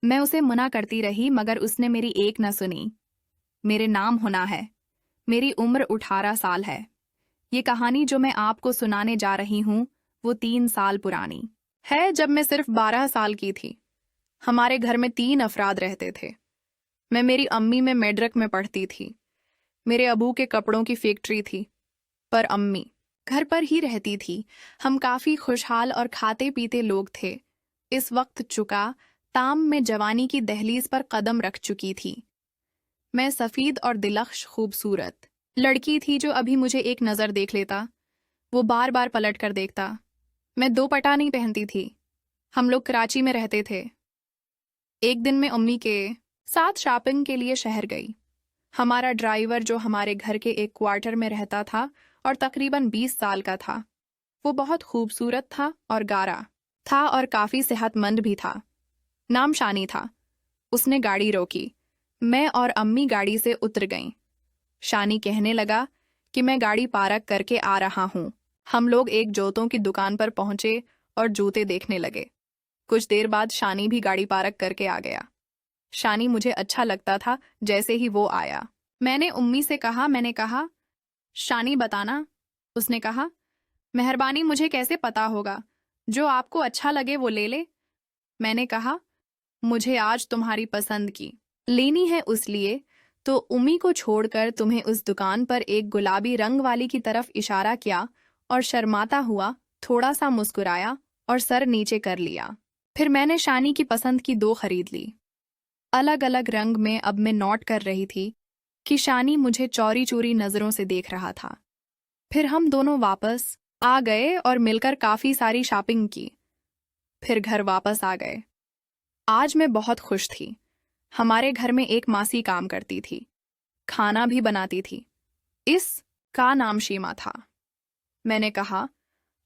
मैं उसे मना करती रही मगर उसने मेरी एक न सुनी। मेरे नाम होना है। मेरी उम्र 18 साल है। ये कहानी जो मैं आपको सुनाने जा रही हूँ वो 3 साल पुरानी है, जब मैं सिर्फ 12 साल की थी। हमारे घर में 3 अफराद रहते थे। मैं मेरी अम्मी में मेड्रक में पढ़ती थी। मेरे अबू के कपड़ों की फैक्ट्री थी, पर अम्मी घर पर ही रहती थी। हम काफी खुशहाल और खाते पीते लोग थे। इस वक्त चुका ताम में जवानी की दहलीज पर कदम रख चुकी थी। मैं सफेद और दिलख्श खूबसूरत लड़की थी जो अभी मुझे एक नजर देख लेता वो बार बार पलट कर देखता। मैं 2 पटा नहीं पहनती थी। हम लोग कराची में रहते थे। एक दिन मैं अम्मी के साथ शॉपिंग के लिए शहर गई। हमारा ड्राइवर जो हमारे घर के एक क्वार्टर में रहता था और तकरीबन 20 साल का था, वो बहुत खूबसूरत था और गारा था और काफी सेहतमंद भी था। नाम शानी था। उसने गाड़ी रोकी। मैं और अम्मी गाड़ी से उतर गईं। शानी कहने लगा कि मैं गाड़ी पार्क करके आ रहा हूँ। हम लोग एक जूतों की दुकान पर पहुंचे और जूते देखने लगे। कुछ देर बाद शानी भी गाड़ी पार्क करके आ गया। शानी मुझे अच्छा लगता था जैसे ही वो आया। मैंने कहा शानी बताना। उसने कहा मेहरबानी, मुझे कैसे पता होगा? जो आपको अच्छा लगे वो ले ले। मैंने कहा मुझे आज तुम्हारी पसंद की लेनी है, उसलिए तो उम्मी को छोड़कर तुम्हें उस दुकान पर एक गुलाबी रंग वाली की तरफ इशारा किया और शर्माता हुआ थोड़ा सा मुस्कुराया और सर नीचे कर लिया। फिर मैंने शानी की पसंद की 2 खरीद ली। अलग अलग रंग में। अब मैं नोट कर रही थी कि शानी मुझे चोरी चोरी नजरों से देख रहा था। फिर हम दोनों वापस आ गए और मिलकर काफी सारी शॉपिंग की। फिर घर वापस आ गए। आज मैं बहुत खुश थी। हमारे घर में एक मासी काम करती थी, खाना भी बनाती थी। इस का नाम शीमा था। मैंने कहा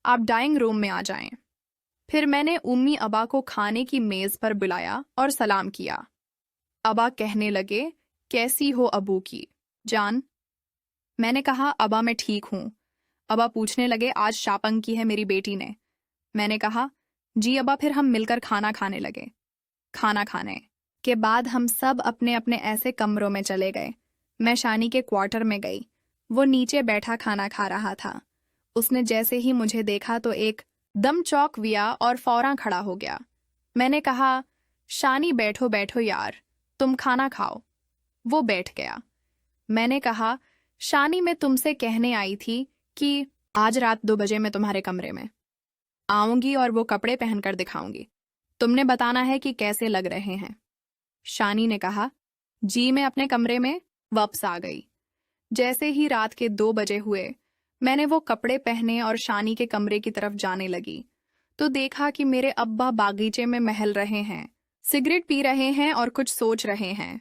आप डाइनिंग रूम में आ जाएं। फिर मैंने उम्मी अबा को खाने की मेज पर बुलाया और सलाम किया। अबा कहने लगे कैसी हो अबू की जान? मैंने कहा अबा मैं ठीक हूँ। अबा पूछने लगे आज शॉपिंग की है मेरी बेटी ने? मैंने कहा जी अबा। फिर हम मिलकर खाना खाने लगे। खाना खाने के बाद हम सब अपने अपने ऐसे कमरों में चले गए। मैं शानी के क्वार्टर में गई। वो नीचे बैठा खाना खा रहा था। उसने जैसे ही मुझे देखा तो एक दम चौंक गया और फौरन खड़ा हो गया। मैंने कहा शानी बैठो बैठो यार, तुम खाना खाओ। वो बैठ गया। मैंने कहा शानी मैं तुमसे कहने आई थी कि आज रात 2 बजे मैं तुम्हारे कमरे में आऊंगी और वो कपड़े पहनकर दिखाऊंगी। तुमने बताना है कि कैसे लग रहे हैं। शानी ने कहा जी। मैं अपने कमरे में वापस आ गई। जैसे ही रात के 2 बजे हुए मैंने वो कपड़े पहने और शानी के कमरे की तरफ जाने लगी तो देखा कि मेरे अब्बा बागीचे में महल रहे हैं, सिगरेट पी रहे हैं और कुछ सोच रहे हैं।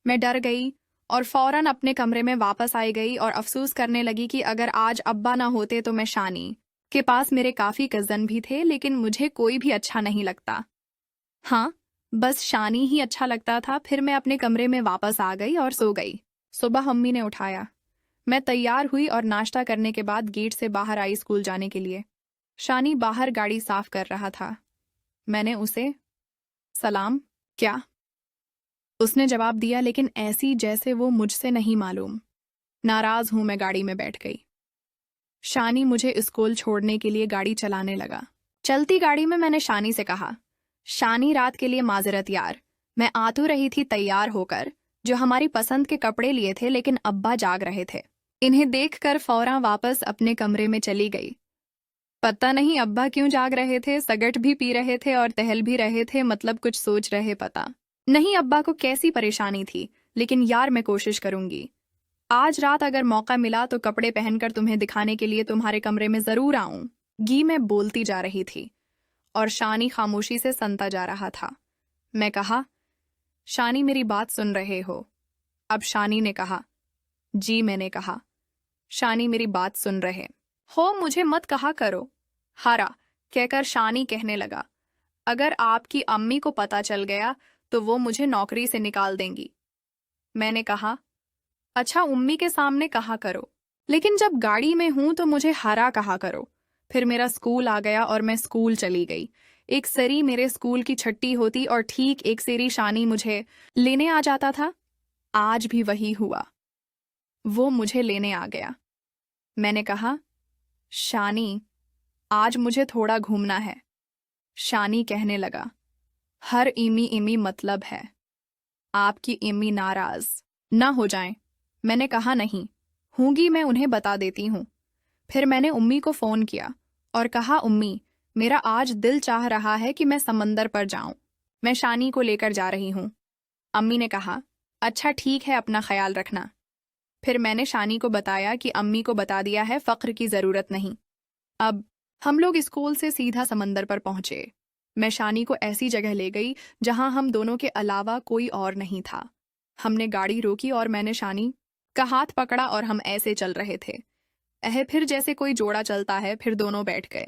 मैं डर गई और फौरन अपने कमरे में वापस आई गई और अफसोस करने लगी कि अगर आज अब्बा ना होते तो मैं शानी के पास मेरे काफी कजन भी थे, लेकिन मुझे कोई भी अच्छा नहीं लगता। हाँ, बस शानी ही अच्छा लगता था। फिर मैं अपने कमरे में वापस आ गई और सो गई। सुबह अम्मी ने उठाया। मैं तैयार हुई और नाश्ता करने के बाद गेट से बाहर आई स्कूल जाने के लिए। शानी बाहर गाड़ी साफ कर रहा था। मैंने उसे सलाम क्या? उसने जवाब दिया, लेकिन ऐसी जैसे वो मुझसे नहीं मालूम। नाराज हूं मैं गाड़ी में बैठ गई। शानी मुझे स्कूल छोड़ने के लिए गाड़ी चलाने लगा। चलती गाड़ी में मैंने शानी से कहा शानी रात के लिए माजरत यार, मैं आ तो रही थी तैयार होकर, जो हमारी पसंद के कपड़े लिए थे, लेकिन अब्बा जाग रहे थे। इन्हें देखकर फौरन वापस अपने कमरे में चली गई। पता नहीं अब्बा क्यों जाग रहे थे, सिगरेट भी पी रहे थे और टहल भी रहे थे, मतलब कुछ सोच रहे। पता नहीं अब्बा को कैसी परेशानी थी, लेकिन यार मैं कोशिश करूंगी। आज रात अगर मौका मिला तो कपड़े पहनकर तुम्हें दिखाने के लिए तुम्हारे कमरे में जरूर आऊंगी। मैं बोलती जा रही थी और शानी खामोशी से सुनता जा रहा था। मैं कहा शानी मेरी बात सुन रहे हो? अब शानी ने कहा जी। मैंने कहा शानी मेरी बात सुन रहे हो? मुझे मत कहा करो हारा, कहकर शानी कहने लगा अगर आपकी अम्मी को पता चल गया तो वो मुझे नौकरी से निकाल देंगी। मैंने कहा अच्छा उम्मी के सामने कहा करो, लेकिन जब गाड़ी में हूं तो मुझे हरा कहा करो। फिर मेरा स्कूल आ गया और मैं स्कूल चली गई। एक सरी मेरे स्कूल की छट्टी होती और ठीक एक सेरी शानी मुझे लेने आ जाता था। आज भी वही हुआ। वो मुझे लेने आ गया। मैंने कहा, शानी, आज मुझे थोड़ा घूमना है। शानी कहने लगा, हर इमी इमी मतलब है। आपकी इमी नाराज ना हो जाएं। मैंने कहा, नहीं होंगी, मैं उन्हें बता देती हूँ। फिर मैंने उम्मी को फोन किया और कहा, उम्मी, मेरा आज दिल चाह रहा है कि मैं समंदर पर जाऊं। मैं शानी को लेकर जा रही हूँ। अम्मी ने कहा, अच्छा ठीक है, अपना ख्याल रखना। फिर मैंने शानी को बताया कि अम्मी को बता दिया है, फख्र की जरूरत नहीं। अब हम लोग स्कूल से सीधा समंदर पर पहुंचे। मैं शानी को ऐसी जगह ले गई जहां हम दोनों के अलावा कोई और नहीं था। हमने गाड़ी रोकी और मैंने शानी का हाथ पकड़ा और हम ऐसे चल रहे थे। फिर जैसे कोई जोड़ा चलता है, फिर दोनों बैठ गए।